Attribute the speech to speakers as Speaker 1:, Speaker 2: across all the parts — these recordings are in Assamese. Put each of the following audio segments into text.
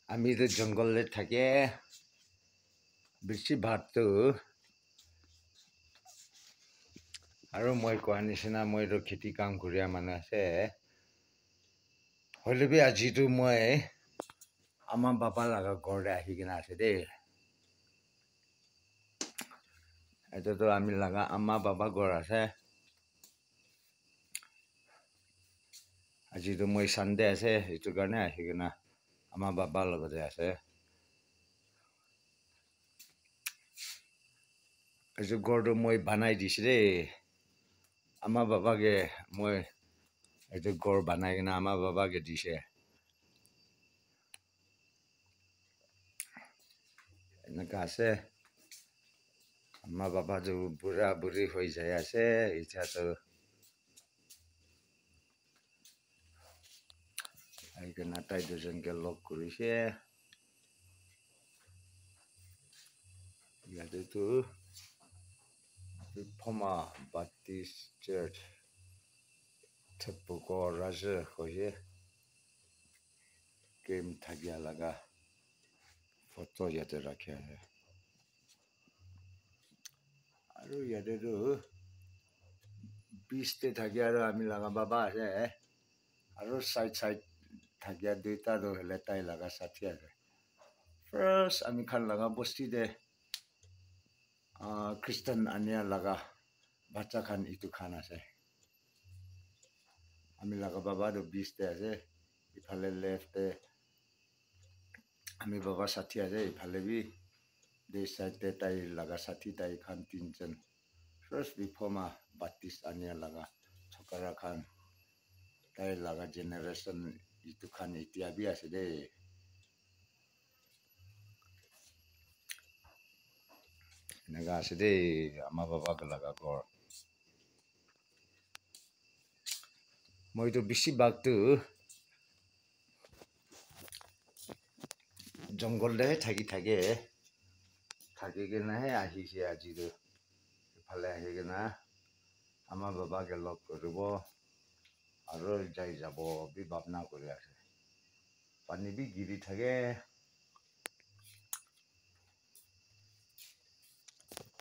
Speaker 1: আমি তো জঙ্গলে থাকে বেশি ভাগটো আৰু মই কোৱা নিচিনা মইতো খেতি কাম কৰি মানুহ আছে হলেবি আজিতো মই আমাৰ বাবা লগা ঘৰতে আহি কিনে আছে দেই এটাতো আমি লগা আমাৰ বাবা ঘৰ আছে আজিতো মই সানডে আছে এইটো কাৰণে আহি কিনে আমাৰ বাবা লগতে আছে এইটো ঘৰটো মই বনাই দিছে দেই আমাৰ বাবাকে মই এইটো ঘৰ বনাই কিনে আমাৰ বাবাকে দিছে এনেকা আছে আমাৰ বাবাটো বুঢ়া বুঢ়ী হৈ যায় আছে এতিয়াতো সেইকাৰণে তাই দুজনকে লগ কৰিছে ইয়াতেতো ফমা বাপ্টিষ্ট চাৰ্চ থপুকৰ ৰাজে কৈছে কেম থাকিয়া লগা ফটো ইয়াতে ৰাখি আছে আৰু ইয়াতেতো পিছতে থাকি আৰু আমি লগা বাবা আছে আৰু চাইড থাকিয়া দুইটা ৰহিলে তাই লগা সাথী আছে ফাৰ্ষ্ট আমি খান লগা বস্তি দে খ্ৰীষ্টান আনিয়া লগা বাচ্চা খান ইটো খান আছে আমি লগা বাবাটো বিছতে আছে ইফালে লেফটে আমি বাবা সাথী আছে ইফালে বি দে সাইডতে তাই লগা সাথী তাই খান তিনজন ফাৰ্ষ্ট বিফমা বাপ্টিষ্ট আনিয়া লগা ছকৰা খান তাই লগা জেনেৰেশ্যন ইটো খান এতিয়া বি আছে দেই এনেকা আছে দেই আমাৰ বাবাক লগা ঘৰ মইতো বেছিভাগটো জংঘলতে থাকি কিনেহে আহিছে আজিতো ইফালে আহি কিনে আমাৰ বাবাকে লগ কৰিব আৰু যাই যাব বি ভাৱনা কৰি আছে পানী বি গিৰি থাকে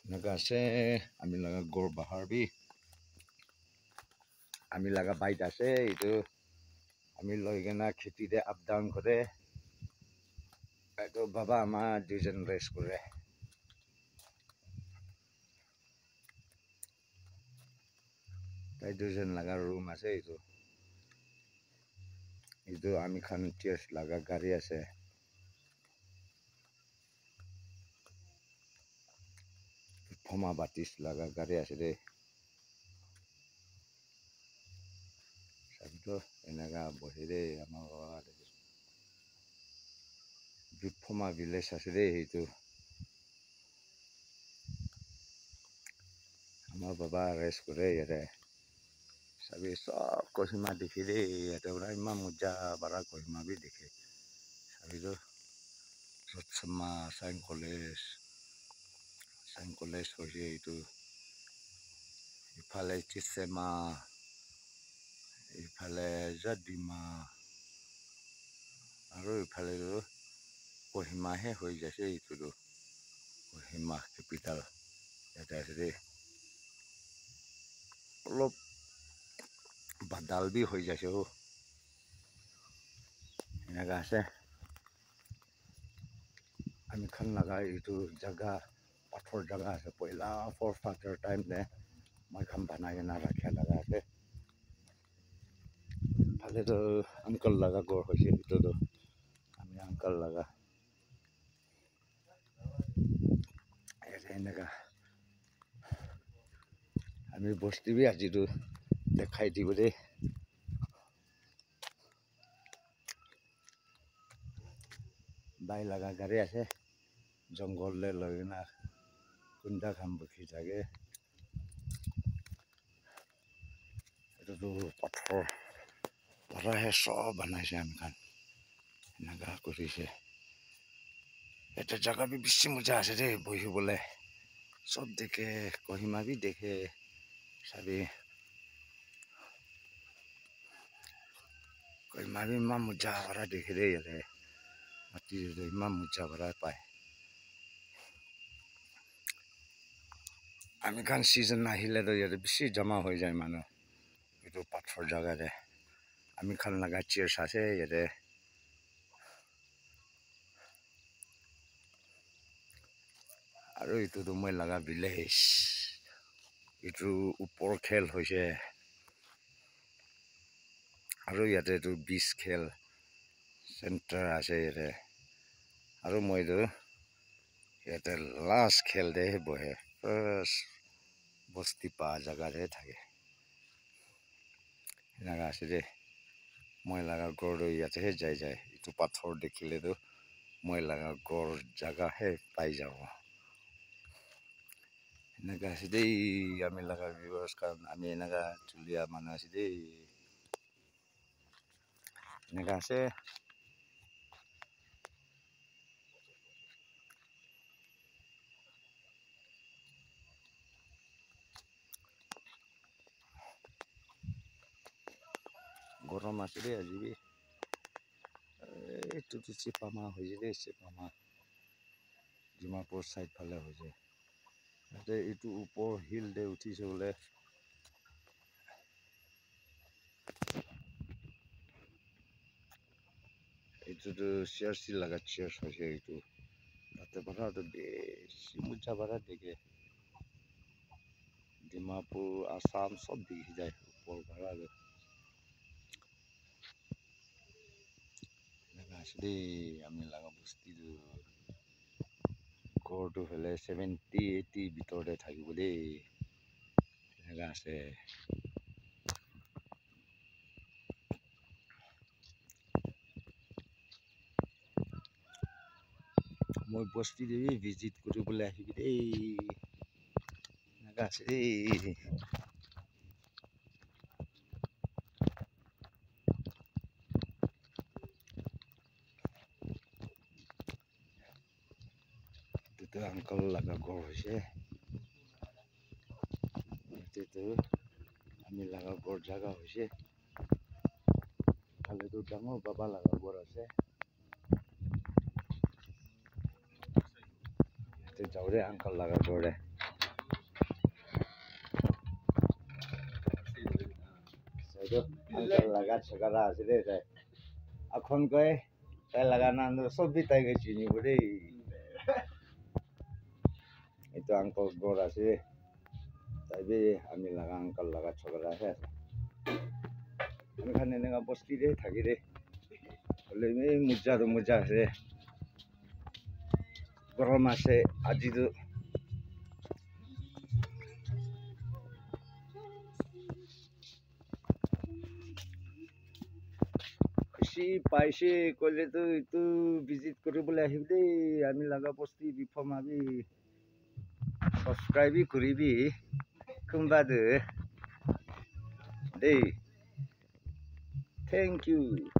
Speaker 1: এনেকা আছে আমি লগা গড় বাহাৰ বি আমি লগা বাইক আছে এইটো আমি লৈ কিনে খেতিতে আপ ডাউন কৰে এইটো বাবা আমাৰ দুজন ৰেষ্ট কৰে তাই দুজন লগা ৰুম আছে এইটো আমি খান টিয়াৰ্চ লগা গাড়ী আছে ফমা বাতিছ লগা গাড়ী আছে দেই চাবিতো এনেকা বহি দেই আমাৰ বাবা বিফমা ভিলেজ আছে দেই সেইটো আমাৰ বাবা ৰেষ্ট কৰে ইয়াতে চাবি সব কহিমা দেখি দেই ইয়াতে পৰা ইমান মজা বাৰা কহিমা বি দেখে চাবিতো চৎসম্মা চাইন কলেজ হৈছে এইটো ইফালে চিচেমা ইফালে জাদিমা আৰু ইফালেতো কহিমাহে হৈ যাইছে এইটোতো কহিমা কেপিটেল ইয়াতে আছে দেই অলপ বাদাল বি হৈ যাইছে এনেকা আছে আমি খান লগা এইটো জাগা পাথৰ জাগা আছে পইলা ফৰ ফাদাৰ টাইম দে মই খান বনাই কিনে ৰাখিয়া লগা আছে ভালেতো আংকল লগা ঘৰ হৈছে এইটোতো আমি আংকল লগা এনেকা আমি বস্তি বি আজিতো দেখাই দিব দেই বাই লগা গাড়ী আছে জংঘললৈ লৈ কিনে কুন্দা খাম বখি থাকে এইটোতো পাথৰ পৰাহে চব বনাইছে আমি খান এনেকা কৰিছে এটা জাগা বি বেছি মজা আছে দেই বহিবলৈ সব দেখে কহিমা বি দেখে চাবি কহিমা বি ইমান মজা কৰা দেখে দেই ইয়াতে হাতীৰে ইমান মোজা ভৰাই পায় আমি খান ছিজন আহিলেতো ইয়াতে বেছি জমা হৈ যায় মানুহ এইটো পাথৰ জেগাতে আমি খান লগা চিয়াৰ্ছ আছে ইয়াতে আৰু এইটোতো মই লগা ভিলেজ এইটো ওপৰ খেল হৈছে আৰু ইয়াতেতো বিচ খেল চেণ্টাৰ আছে ইয়াতে আৰু মইতো ইয়াতে লাষ্ট খেলতেহে বহে ফাৰ্ষ্ট বস্তি পা জেগাতে থাকে এনেকুৱা আছে দেই মই লগা গড়টো ইয়াতেহে যায় এইটো পাথৰ দেখিলেতো মই লগা গড় জেগাহে পাই যাওঁ এনেকুৱা আছে দেই আমি লগা ভিউৱাৰ্ছ কাৰণ আমি এনেকুৱা ধুলীয়া মানুহ আছে দেই এনেকুৱা আছে গৰম আছে দেই আজি এইটোতো চিপামা হৈছে দেই চিপামা ডিমাপুৰ চাইড ফালে হৈছে ইয়াতে এইটো ওপৰ হিলতে উঠিছে বোলে এইটোতো চিয়াৰ্চি লগা চিয়াৰ্চ হৈছে এইটো তাতে পৰাটো বেছি মোজা ভৰা দেখে ডিমাপুৰ আসাম সব দেখি যায় ওপৰ ভৰা দেই আমি লগা বস্তিটো গড়টো হ'লে 70-80 ভিতৰতে থাকিব দেই এনেকুৱা আছে মই বস্তি দেবি ভিজিট কৰিবলৈ আহিবি দেই এনেকুৱা আছে দেই এইটো আংকল লগা গড় হৈছে এইটো আমি লগা গড় জাগা হৈছে খালেতো ডাঙৰ বাবা লগা গড় আছে যাওঁ দে আংকল লগা গড়ে আংকল লগা চগাৰা আছে দেই তাই এখন কয় তাই লগা নাম চবি তাইকে চিনিব দেই itu angkol gor আছে tapi আমি লাগা আংকল লাগা ছগৰা আছে আমি খান এনেকা বস্তি দে থাকি দে হলে এই মোজা আছে গৰম আছে আজিতো খুশি পাইছে কলেতো এইটো ভিজিট কৰিবলৈ আহিব দেই আমি লাগা বস্তি বিফম আমি subscribe kuribi kumbadu. Hey, thank you.